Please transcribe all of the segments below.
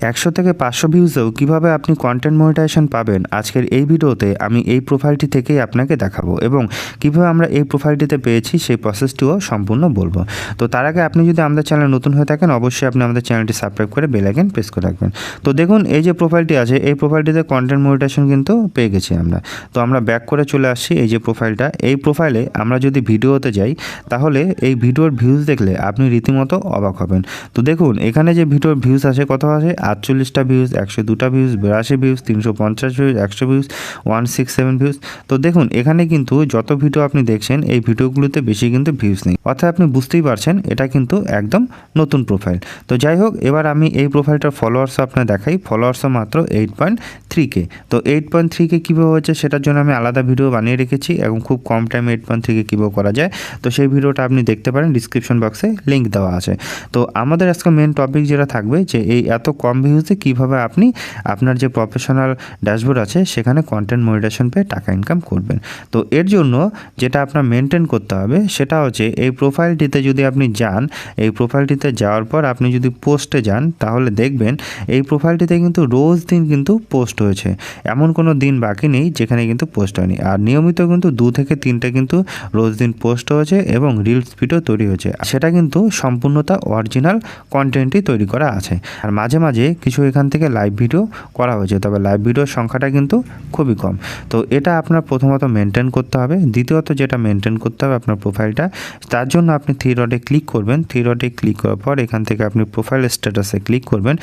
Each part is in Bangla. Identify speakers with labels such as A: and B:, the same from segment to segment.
A: 100 থেকে 500 ভিউজেও কীভাবে আপনি কন্টেন্ট মনিটাইজেশন পাবেন আজকের এই ভিডিওতে আমি এই প্রোফাইলটি থেকেই আপনাকে দেখাবো এবং কীভাবে আমরা এই প্রোফাইলটিতে পেয়েছি সেই প্রসেসটিও সম্পূর্ণ বলবো। তো তার আগে আপনি যদি আমাদের চ্যানেলে নতুন হয়ে থাকেন অবশ্যই আপনি আমাদের চ্যানেলটি সাবস্ক্রাইব করে বেল আইকন প্রেস করে রাখবেন। তো দেখুন এই যে প্রোফাইলটি আছে এই প্রোফাইলটিতে কন্টেন্ট মনিটাইজেশন কিন্তু পেয়ে গেছি আমরা। তো আমরা ব্যাক করে চলে আসছি এই যে প্রোফাইলটা, এই প্রোফাইলে আমরা যদি ভিডিওতে যাই তাহলে এই ভিডিওর ভিউজ দেখলে আপনি রীতিমতো অবাক হবেন। তো দেখুন এখানে যে ভিডিওর ভিউজ আছে কত আছে, 48টা ভিউজ, 102টা views, 82 views, 350 views, 100 views, 167 views. তো দেখুন এখানে কিন্তু যত ভিডিও আপনি দেখছেন এই ভিডিওগুলোতে বেশি কিন্তু ভিউজ নেই, অর্থাৎ আপনি বুঝতেই পারছেন এটা কিন্তু একদম নতুন প্রোফাইল। তো যাই হোক এবার আমি এই প্রোফাইলটার ফলোয়ার্স আপনার দেখাই। ফলোয়ার্সও মাত্র 8.3K। তো 8.3K কীভাবে হচ্ছে সেটার জন্য আমি আলাদা ভিডিও বানিয়ে রেখেছি এবং খুব কম টাইমে 8.3K কীভাবে করা যায় তো সেই ভিডিওটা আপনি দেখতে পারেন, ডিসক্রিপশন বক্সে লিঙ্ক দেওয়া আছে। তো আমাদের আজকে মেন টপিক যেটা থাকবে যে এই এত কম ভিউজে কীভাবে আপনি আপনার যে প্রফেশনাল ড্যাশবোর্ড আছে সেখানে কন্টেন্ট মনিটাইজেশন পেয়ে টাকা ইনকাম করবেন। তো এর জন্য যেটা আপনার মেনটেন করতে হবে সেটা হচ্ছে এই প্রোফাইলটিতে যদি আপনি যান, এই প্রোফাইলটিতে যাওয়ার পর আপনি যদি পোস্টে যান তাহলে দেখবেন এই প্রোফাইলটিতে কিন্তু রোজ দিন কিন্তু পোস্ট হয়েছে, এমন কোনো দিন বাকি নেই যেখানে কিন্তু পোস্ট হয়নি। আর নিয়মিত কিন্তু 2 থেকে 3টে কিন্তু রোজ দিন পোস্ট হয়েছে এবং রিলস ভিডিও তৈরি হয়েছে, সেটা কিন্তু সম্পূর্ণতা অরিজিনাল কন্টেন্টই তৈরি করা আছে। আর মাঝে মাঝে কিছু এখান থেকে লাইভ ভিডিও করা হয়েছে, তবে লাইভ ভিডিওর সংখ্যাটা কিন্তু খুবই কম। তো এটা আপনার প্রথমত মেনটেন করতে হবে। দ্বিতীয়ত যেটা মেনটেন করতে হবে আপনার প্রোফাইলটা, তার জন্য আপনি থ্রি ডটে ক্লিক করবেন। থ্রি ডটে ক্লিক করার পর এখান থেকে আপনি প্রোফাইল স্ট্যাটাসে ক্লিক করবেন।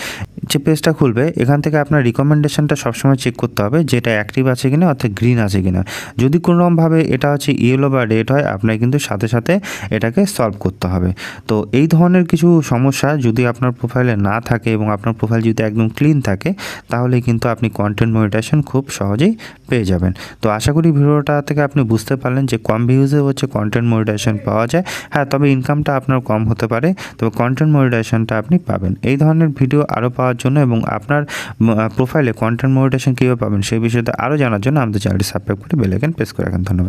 A: যে পেজটা খুলবে এখান থেকে আপনার রিকমেন্ডেশনটা সবসময় চেক করতে হবে যেটা অ্যাক্টিভ আছে কিনা, অর্থাৎ গ্রিন আছে কিনা। যদি কোনোরকমভাবে এটা হচ্ছে ইয়েলো বা রেড হয় আপনার কিন্তু সাথে সাথে এটাকে সলভ করতে হবে। তো এই ধরনের কিছু সমস্যা যদি আপনার প্রোফাইলে না থাকে এবং আপনার প্রোফাইল যদি একদম ক্লিন থাকে তাহলে কিন্তু আপনি কন্টেন্ট মনিটাইজেশন খুব সহজেই পেয়ে যাবেন। তো আশা করি ভিডিওটা থেকে আপনি বুঝতে পারলেন যে কম ভিউজে হচ্ছে কন্টেন্ট মনিটাইজেশন পাওয়া যায়। হ্যাঁ, তবে ইনকামটা আপনার কম হতে পারে, তবে কন্টেন্ট মনিটাইজেশনটা আপনি পাবেন। এই ধরনের ভিডিও আরও পাওয়ার জন্য এবং আপনার প্রোফাইলে কন্টেন্ট মনিটাইজেশন কীভাবে পাবেন সেই বিষয়তে আরও জানার জন্য আমাদের চ্যানেলটি সাবস্ক্রাইব করে বেল আইকন প্রেস করে রাখেন। ধন্যবাদ।